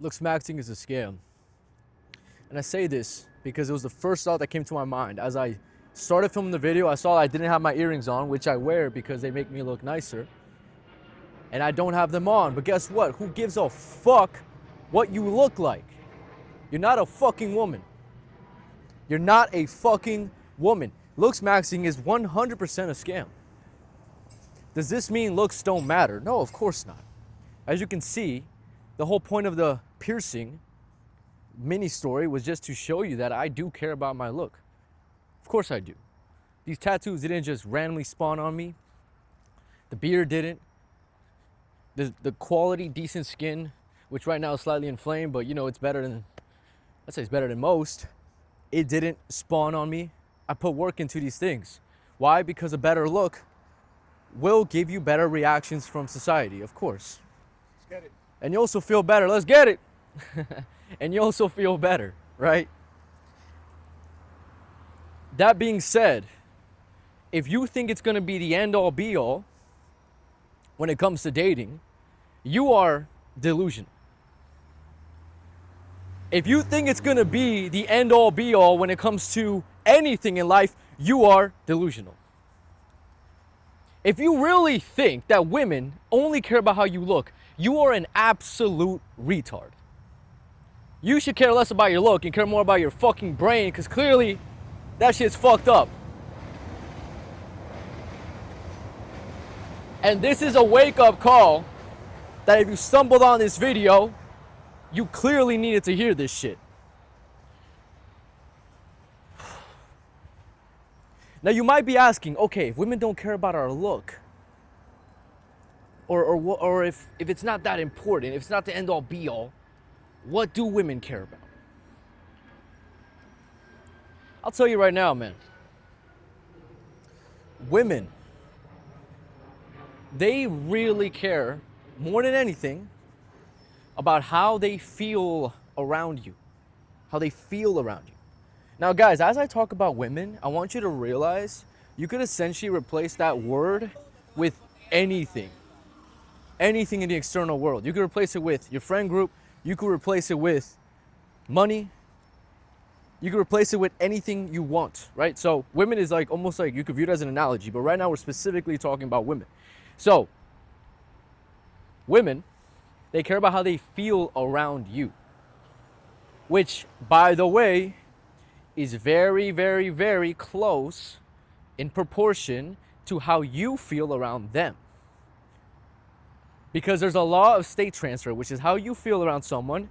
LOOKSMAXXING is a scam. And I say this because it was the first thought that came to my mind. As I started filming the video, I saw I didn't have my earrings on, which I wear because they make me look nicer. And I don't have them on. But guess what? Who gives a fuck what you look like? You're not a fucking woman. You're not a fucking woman. LOOKSMAXXING is 100% a scam. Does this mean looks don't matter? No, of course not. As you can see, the whole point of the piercing mini story was just to show you that I do care about my look. Of course I do. These tattoos didn't just randomly spawn on me. The beard didn't. The quality, decent skin, which right now is slightly inflamed, but you know, it's better than, I'd say it's better than most. It didn't spawn on me. I put work into these things. Why? Because a better look will give you better reactions from society, of course. Let's get it. And you also feel better. Let's get it. And you also feel better, right? That being said, if you think it's going to be the end all be all when it comes to dating, you are delusional. If you think it's going to be the end all be all when it comes to anything in life, you are delusional. If you really think that women only care about how you look, you are an absolute retard. You should care less about your look and care more about your fucking brain, because clearly that shit's fucked up. And this is a wake-up call that if you stumbled on this video, you clearly needed to hear this shit. Now you might be asking, okay, if women don't care about our look, or if it's not that important, if it's not the end all be all, what do women care about? I'll tell you right now, man. Women, they really care more than anything about how they feel around you. How they feel around you. Now, guys, as I talk about women, I want you to realize you could essentially replace that word with anything. Anything in the external world. You could replace it with your friend group. You could replace it with money. You could replace it with anything you want, right? So women is like almost like you could view it as an analogy, but right now we're specifically talking about women. So women, they care about how they feel around you, which, by the way, is very, very, very close in proportion to how you feel around them. Because there's a law of state transfer, which is how you feel around someone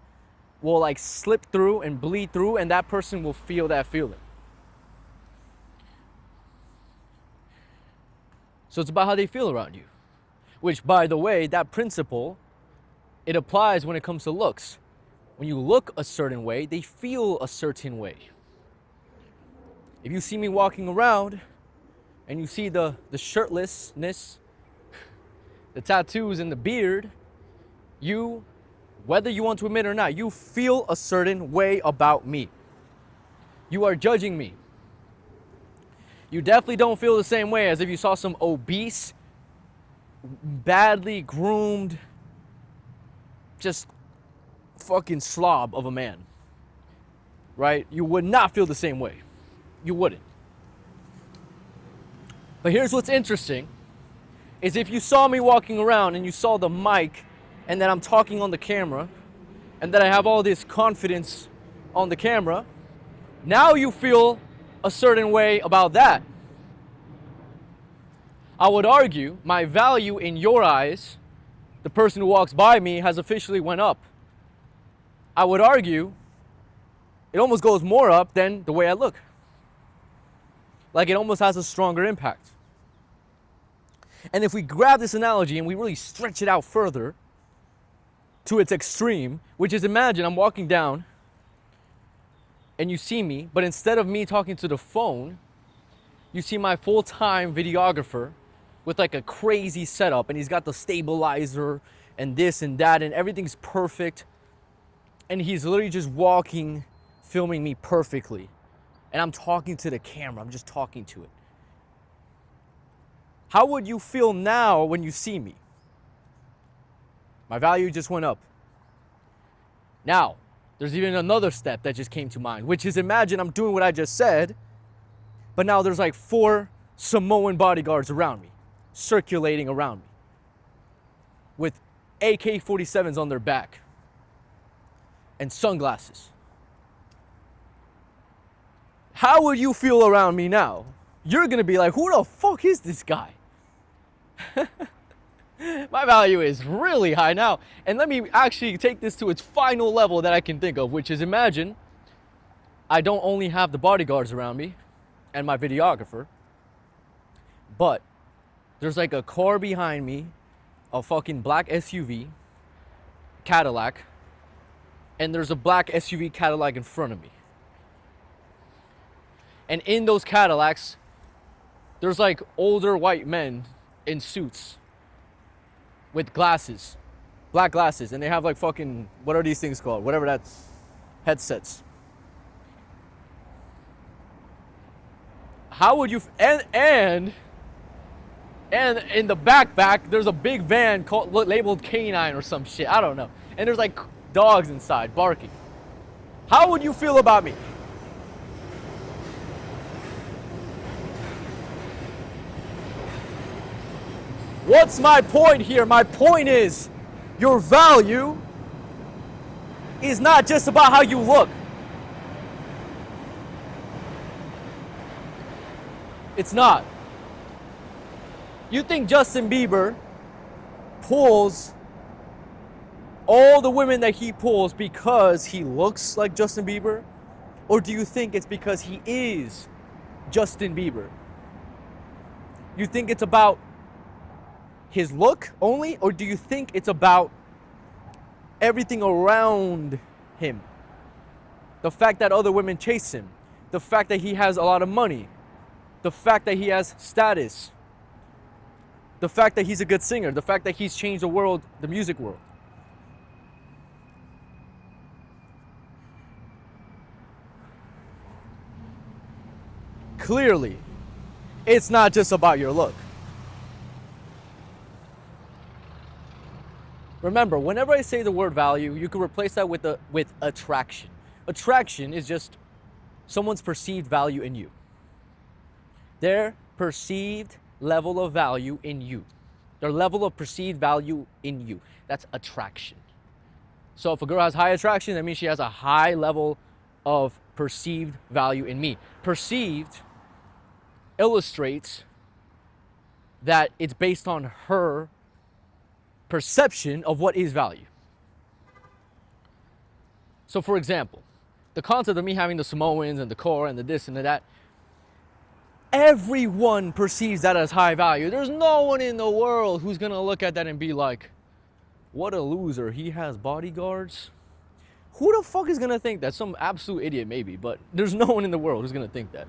will like slip through and bleed through, and that person will feel that feeling. So it's about how they feel around you. Which, by the way, that principle, it applies when it comes to looks. When you look a certain way, they feel a certain way. If you see me walking around and you see the shirtlessness, the tattoos and the beard, you, whether you want to admit it or not, you feel a certain way about me. You are judging me. You definitely don't feel the same way as if you saw some obese, badly groomed, just fucking slob of a man. Right? You would not feel the same way. You wouldn't. But here's what's interesting, is if you saw me walking around and you saw the mic and that I'm talking on the camera and that I have all this confidence on the camera, now you feel a certain way about that. I would argue my value in your eyes, the person who walks by me, has officially went up. I would argue it almost goes more up than the way I look. Like it almost has a stronger impact. And if we grab this analogy and we really stretch it out further to its extreme, which is, imagine I'm walking down and you see me, but instead of me talking to the phone, you see my full-time videographer with like a crazy setup, and he's got the stabilizer and this and that, and everything's perfect. And he's literally just walking, filming me perfectly. And I'm talking to the camera, I'm just talking to it. How would you feel now when you see me? My value just went up. Now, there's even another step that just came to mind, which is imagine I'm doing what I just said, but now there's like 4 Samoan bodyguards around me, circulating around me, with AK-47s on their back and sunglasses. How would you feel around me now? You're gonna be like, who the fuck is this guy? My value is really high now. And let me actually take this to its final level that I can think of, which is imagine I don't only have the bodyguards around me and my videographer, but there's like a car behind me, a fucking black SUV, Cadillac, and there's a black SUV Cadillac in front of me. And in those Cadillacs, there's like older white men in suits with glasses, black glasses, and they have like fucking, what are these things called? Whatever that's, headsets. How would you, and in the back, there's a big van called, labeled Canine or some shit, I don't know. And there's like dogs inside barking. How would you feel about me? What's my point here? My point is, your value is not just about how you look. It's not. You think Justin Bieber pulls all the women that he pulls because he looks like Justin Bieber? Or do you think it's because he is Justin Bieber? You think it's about his look only, or do you think it's about everything around him? The fact that other women chase him, the fact that he has a lot of money, the fact that he has status, the fact that he's a good singer, the fact that he's changed the world, the music world. Clearly, it's not just about your look. Remember, whenever I say the word value, you can replace that with attraction. Attraction is just someone's perceived value in you. Their perceived level of value in you. Their level of perceived value in you. That's attraction. So if a girl has high attraction, that means she has a high level of perceived value in me. Perceived illustrates that it's based on her perception of what is value. So for example, the concept of me having the Samoans and the core and the this and the that, everyone perceives that as high value. There's no one in the world who's gonna look at that and be like, what a loser, he has bodyguards. Who the fuck is gonna think that? Some absolute idiot maybe, but there's no one in the world who's gonna think that.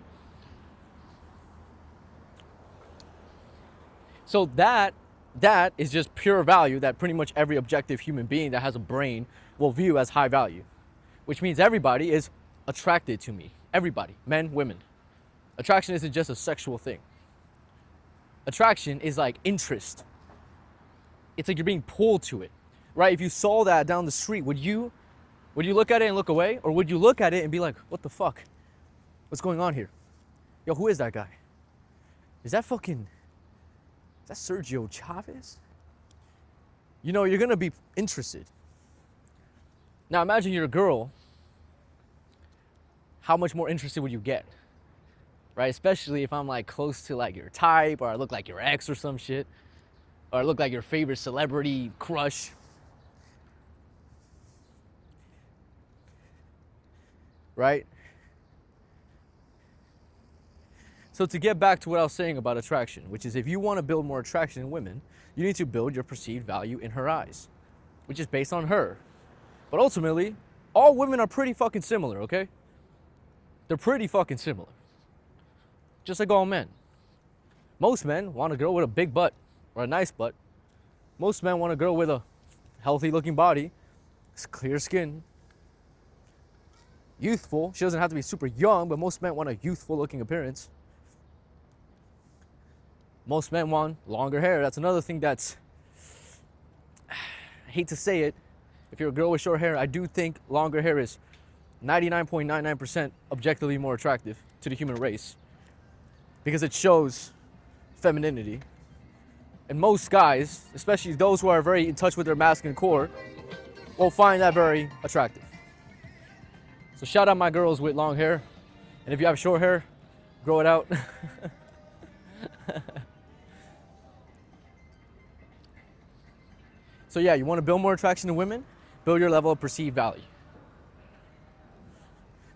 So that is just pure value that pretty much every objective human being that has a brain will view as high value, which means everybody is attracted to me. Everybody, men, women. Attraction isn't just a sexual thing. Attraction is like interest. It's like you're being pulled to it, right? If you saw that down the street, would you look at it and look away? Or would you look at it and be like, what the fuck? What's going on here? Yo, who is that guy? Is that Sergio Chavez? You know, you're gonna be interested. Now imagine you're a girl. How much more interested would you get? Right? Especially if I'm like close to like your type, or I look like your ex or some shit, or I look like your favorite celebrity crush. Right? So to get back to what I was saying about attraction, which is if you want to build more attraction in women, you need to build your perceived value in her eyes, which is based on her. But ultimately, all women are pretty fucking similar, okay? They're pretty fucking similar. Just like all men. Most men want a girl with a big butt or a nice butt. Most men want a girl with a healthy looking body, clear skin, youthful. She doesn't have to be super young, but most men want a youthful looking appearance. Most men want longer hair. That's another thing that's, I hate to say it, If you're a girl with short hair, I do think longer hair is 99.99% objectively more attractive to the human race because it shows femininity. And most guys, especially those who are very in touch with their masculine core, will find that very attractive. So shout out my girls with long hair. And if you have short hair, grow it out. So yeah, you want to build more attraction to women? Build your level of perceived value.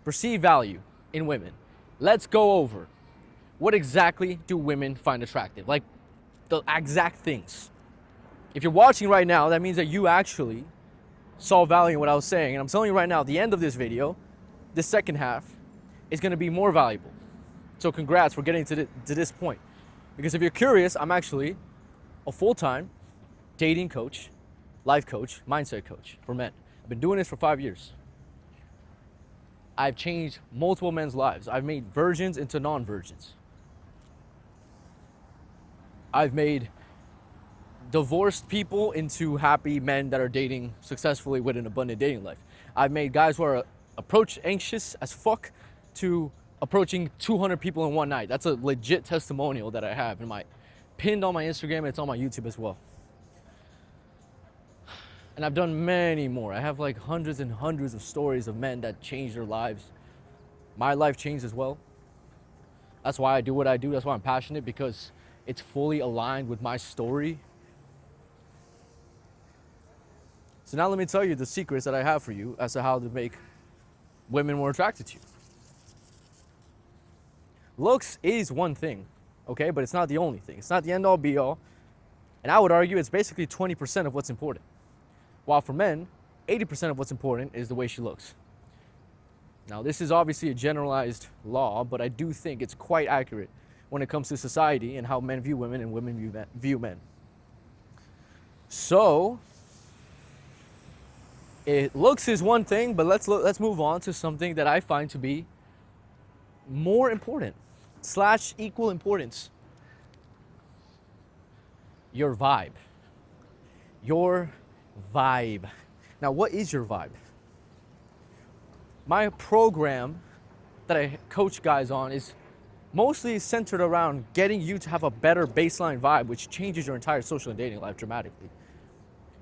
Perceived value in women. Let's go over what exactly do women find attractive? Like the exact things. If you're watching right now, that means that you actually saw value in what I was saying. And I'm telling you right now, at the end of this video, this second half is going to be more valuable. So congrats for getting to this point. Because if you're curious, I'm actually a full-time dating coach, life coach, mindset coach for men. I've been doing this for 5 years. I've changed multiple men's lives. I've made virgins into non-virgins. I've made divorced people into happy men that are dating successfully with an abundant dating life. I've made guys who are anxious as fuck to approaching 200 people in one night. That's a legit testimonial that I have pinned on my Instagram, and it's on my YouTube as well. And I've done many more. I have like hundreds and hundreds of stories of men that changed their lives. My life changed as well. That's why I do what I do. That's why I'm passionate, because it's fully aligned with my story. So now let me tell you the secrets that I have for you as to how to make women more attracted to you. Looks is one thing, okay? But it's not the only thing. It's not the end all be all. And I would argue it's basically 20% of what's important. While for men, 80% of what's important is the way she looks. Now, this is obviously a generalized law, but I do think it's quite accurate when it comes to society and how men view women and women view men. So, looks is one thing, but let's move on to something that I find to be more important / equal importance. Your vibe. Your vibe. Now, what is your vibe? My program that I coach guys on is mostly centered around getting you to have a better baseline vibe, which changes your entire social and dating life dramatically.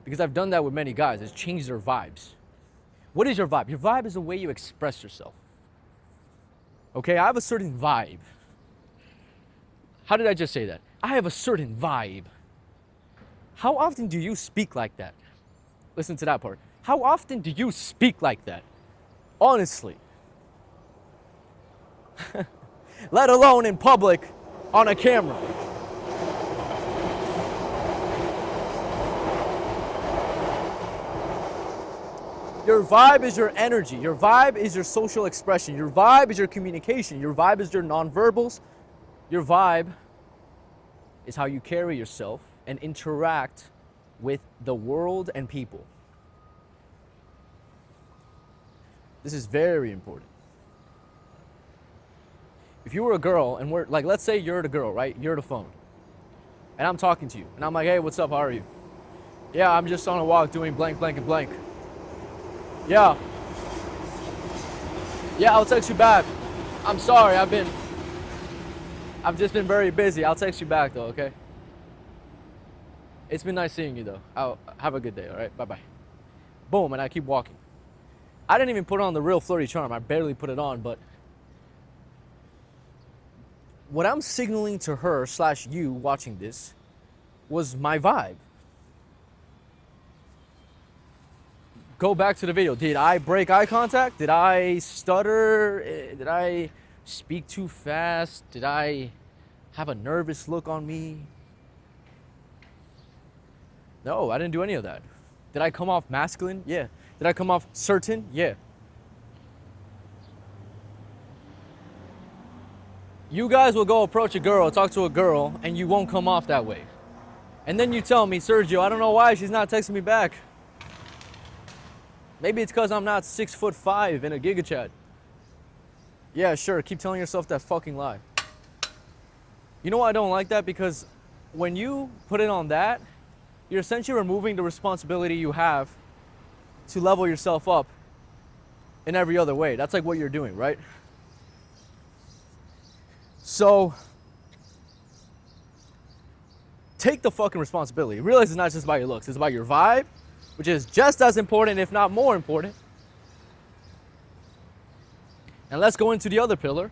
Because I've done that with many guys. It's changed their vibes. What is your vibe? Your vibe is the way you express yourself. Okay, I have a certain vibe. How did I just say that? I have a certain vibe. How often do you speak like that? Listen to that part. How often do you speak like that? Honestly. Let alone in public on a camera. Your vibe is your energy. Your vibe is your social expression. Your vibe is your communication. Your vibe is your nonverbals. Your vibe is how you carry yourself and interact with the world and people. This is very important. If you were a girl and we're like, let's say you're the girl, right? You're the phone. And I'm talking to you. And I'm like, hey, what's up? How are you? Yeah, I'm just on a walk doing blank, blank, and blank. Yeah. Yeah, I'll text you back. I'm sorry, I've just been very busy. I'll text you back though, okay? It's been nice seeing you though. Have a good day, all right? Bye-bye. Boom, and I keep walking. I didn't even put on the real flirty charm. I barely put it on, but what I'm signaling to her / you watching this was my vibe. Go back to the video. Did I break eye contact? Did I stutter? Did I speak too fast? Did I have a nervous look on me? No, I didn't do any of that. Did I come off masculine? Yeah. Did I come off certain? Yeah. You guys will go approach a girl, talk to a girl, and you won't come off that way. And then you tell me, Sergio, I don't know why she's not texting me back. Maybe it's because I'm not 6'5" in a Giga Chat. Yeah, sure, keep telling yourself that fucking lie. You know why I don't like that? Because when you put it on that, you're essentially removing the responsibility you have to level yourself up in every other way. That's like what you're doing, right? So take the fucking responsibility. Realize it's not just about your looks, it's about your vibe, which is just as important, if not more important. And let's go into the other pillar.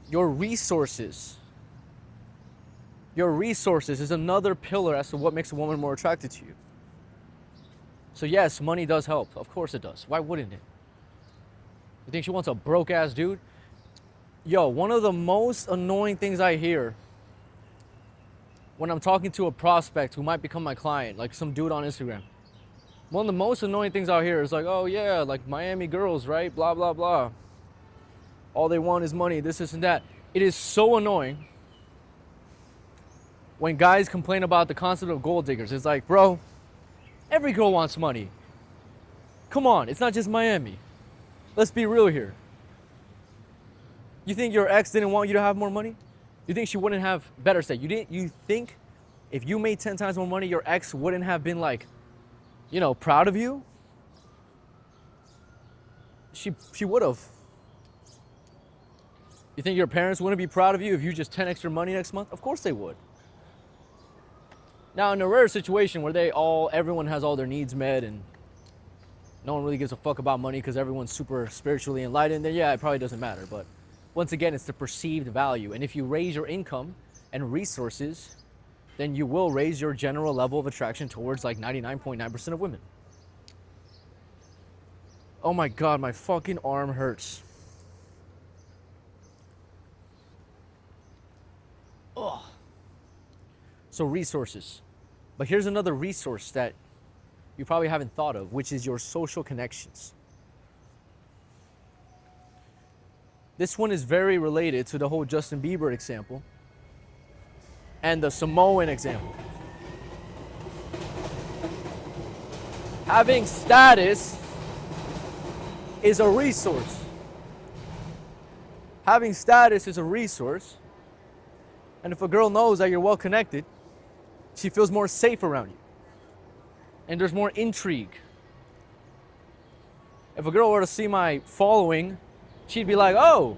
Your resources. Your resources is another pillar as to what makes a woman more attracted to you. So yes, money does help. Of course it does. Why wouldn't it? You think she wants a broke ass dude? Yo, one of the most annoying things I hear when I'm talking to a prospect who might become my client, like some dude on Instagram. One of the most annoying things out here is like, oh yeah, like Miami girls, right? Blah, blah, blah. All they want is money, this, and that. It is so annoying when guys complain about the concept of gold diggers. It's like, bro, every girl wants money. Come on, it's not just Miami. Let's be real here. You think your ex didn't want you to have more money? You think she wouldn't have better say? You think if you made 10 times more money, your ex wouldn't have been like, you know, proud of you? She would have. You think your parents wouldn't be proud of you if you just 10 extra money next month? Of course they would. Now, in a rare situation where everyone has all their needs met and no one really gives a fuck about money because everyone's super spiritually enlightened, then yeah, it probably doesn't matter. But once again, it's the perceived value. And if you raise your income and resources, then you will raise your general level of attraction towards like 99.9% of women. Oh my God, my fucking arm hurts. Ugh. So resources. But here's another resource that you probably haven't thought of, which is your social connections. This one is very related to the whole Justin Bieber example and the Samoan example. Having status is a resource. Having status is a resource. And if a girl knows that you're well connected, she feels more safe around you. And there's more intrigue. If a girl were to see my following, she'd be like, oh,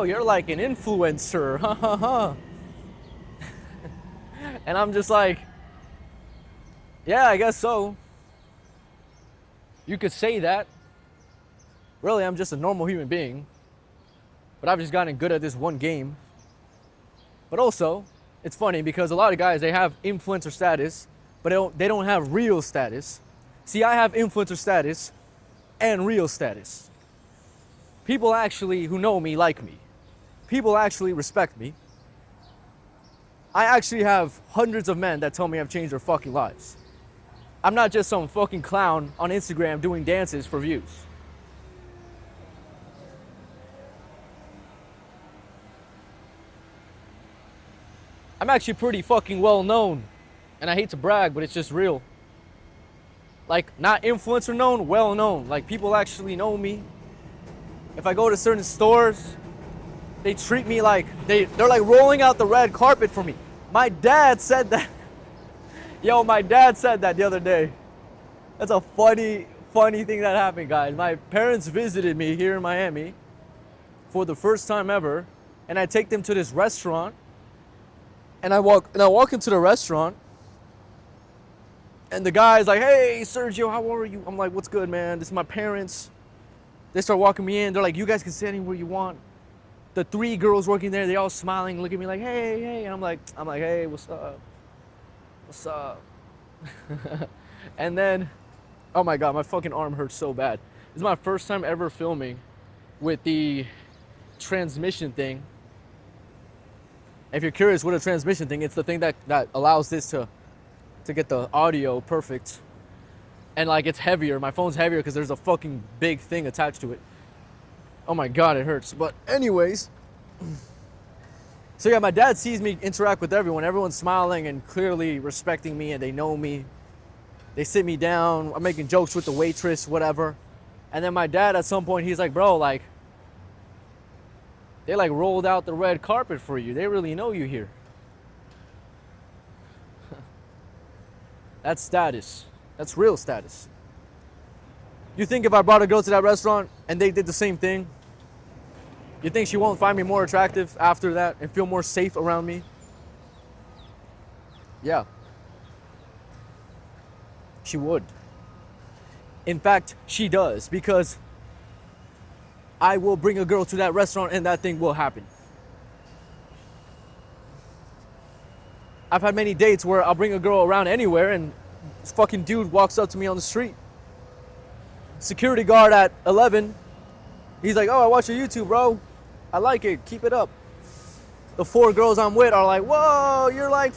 you're like an influencer, ha ha ha. And I'm just like, yeah, I guess so. You could say that. Really, I'm just a normal human being. But I've just gotten good at this one game. But also, it's funny because a lot of guys, they have influencer status, but they don't have real status. See, I have influencer status and real status. People actually who know me like me. People actually respect me. I actually have hundreds of men that tell me I've changed their fucking lives. I'm not just some fucking clown on Instagram doing dances for views. I'm actually pretty fucking well known. And I hate to brag, but it's just real. Like, not influencer known, well known. Like, people actually know me. If I go to certain stores, they treat me like, they're like rolling out the red carpet for me. My dad said that. Yo, my dad said that the other day. That's a funny thing that happened, guys. My parents visited me here in Miami for the first time ever. And I take them to this restaurant. And I walk into the restaurant, and the guy's like, hey, Sergio, how are you? I'm like, what's good, man? This is my parents. They start walking me in. They're like, you guys can sit anywhere you want. The 3 girls working there, they all smiling, look at me like, hey, hey. And I'm like, hey, what's up? What's up? And then, oh my God, my fucking arm hurts so bad. This is my first time ever filming with the transmission thing. If you're curious what a transmission thing, it's the thing that allows this to get the audio perfect. And like, it's heavier. My phone's heavier because there's a fucking big thing attached to it. Oh my God, it hurts. But anyways, so yeah, my dad sees me interact with everyone. Everyone's smiling and clearly respecting me, and they know me. They sit me down. I'm making jokes with the waitress, whatever. And then my dad at some point, he's like, bro, like, they like rolled out the red carpet for you. They really know you here. That's status. That's real status. You think if I brought a girl to that restaurant and they did the same thing, you think she won't find me more attractive after that and feel more safe around me? Yeah. She would. In fact, she does, because I will bring a girl to that restaurant and that thing will happen. I've had many dates where I'll bring a girl around anywhere and this fucking dude walks up to me on the street. Security guard at 11, he's like, oh, I watch your YouTube, bro. I like it, keep it up. The 4 girls I'm with are like, whoa, you're like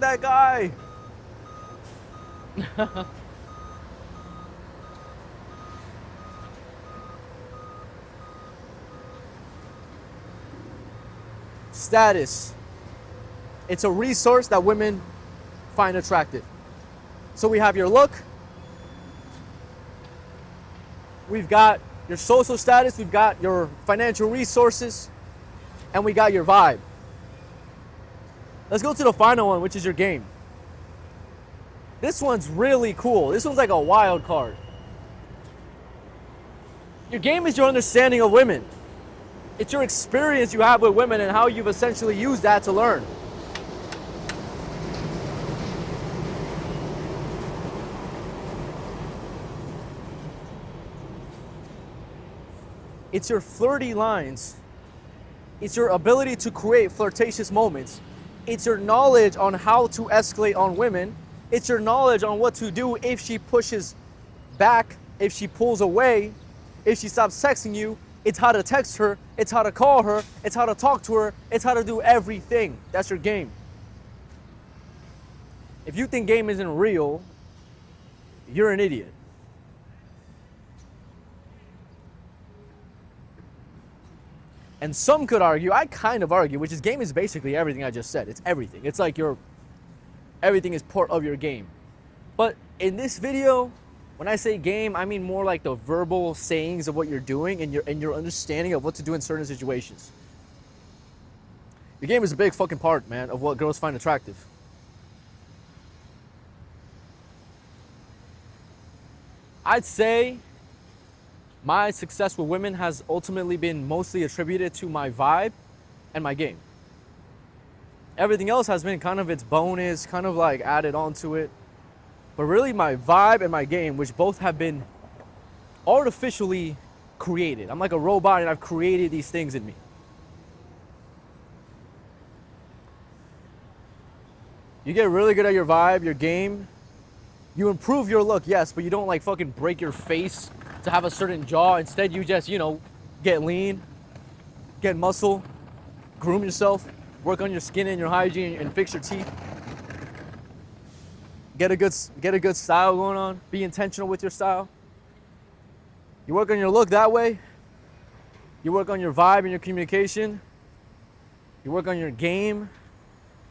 that guy. Status. It's a resource that women find attractive. So we have your look, we've got your social status, we've got your financial resources, and we got your vibe. Let's go to the final one, which is your game. This one's really cool. This one's like a wild card. Your game is your understanding of women. It's your experience you have with women and how you've essentially used that to learn. It's your flirty lines. It's your ability to create flirtatious moments. It's your knowledge on how to escalate on women. It's your knowledge on what to do if she pushes back, if she pulls away, if she stops texting you. It's how to text her. It's how to call her. It's how to talk to her. It's how to do everything. That's your game. If you think game isn't real, you're an idiot. And some could argue, I kind of argue, which is game is basically everything I just said. It's everything. It's like everything is part of your game. But in this video, when I say game, I mean more like the verbal sayings of what you're doing and your understanding of what to do in certain situations. Your game is a big fucking part, man, of what girls find attractive. I'd say my success with women has ultimately been mostly attributed to my vibe and my game. Everything else has been kind of its bonus, kind of like added onto it. But really my vibe and my game, which both have been artificially created. I'm like a robot and I've created these things in me. You get really good at your vibe, your game. You improve your look, yes, but you don't like fucking break your face to have a certain jaw. Instead, you just, get lean, get muscle, groom yourself, work on your skin and your hygiene, and fix your teeth. Get a good style going on. Be intentional with your style. You work on your look that way. You work on your vibe and your communication. You work on your game.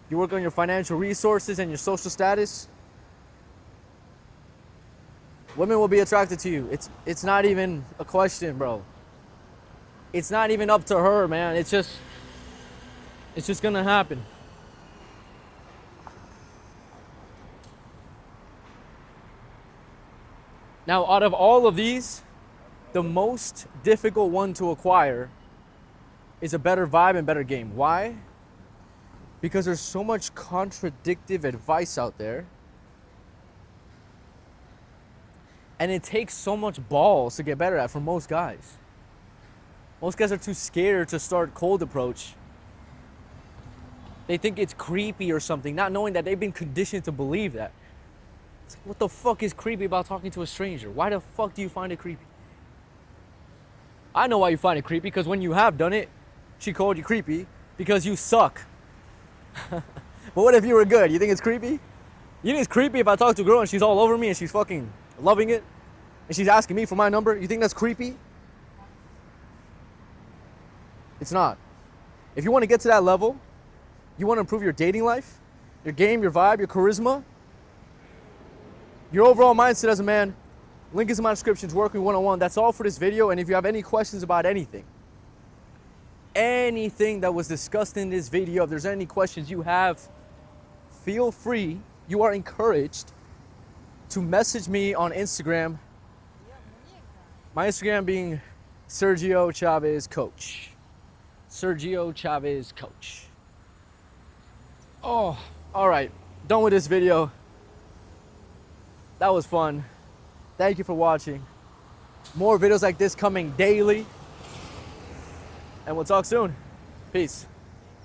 You work on your financial resources and your social status. Women will be attracted to you. It's not even a question, bro. It's not even up to her, man. It's just gonna happen. Now, out of all of these, the most difficult one to acquire is a better vibe and better game. Why? Because there's so much contradictive advice out there. And it takes so much balls to get better at for most guys. Most guys are too scared to start cold approach. They think it's creepy or something, not knowing that they've been conditioned to believe that. It's like, what the fuck is creepy about talking to a stranger? Why the fuck do you find it creepy? I know why you find it creepy, because when you have done it, she called you creepy because you suck. But what if you were good? You think it's creepy? You think it's creepy if I talk to a girl and she's all over me and she's fucking loving it and she's asking me for my number? You think that's creepy? It's not. If you want to get to that level, you want to improve your dating life, your game, your vibe, your charisma, your overall mindset as a man, link is in my description to work with me one-on-one. That's all for this video. And if you have any questions about anything that was discussed in this video, if there's any questions you have, feel free, you are encouraged to message me on Instagram. My Instagram being Sergio Chavez Coach. Sergio Chavez Coach. Oh, all right. Done with this video. That was fun. Thank you for watching. More videos like this coming daily. And we'll talk soon. Peace.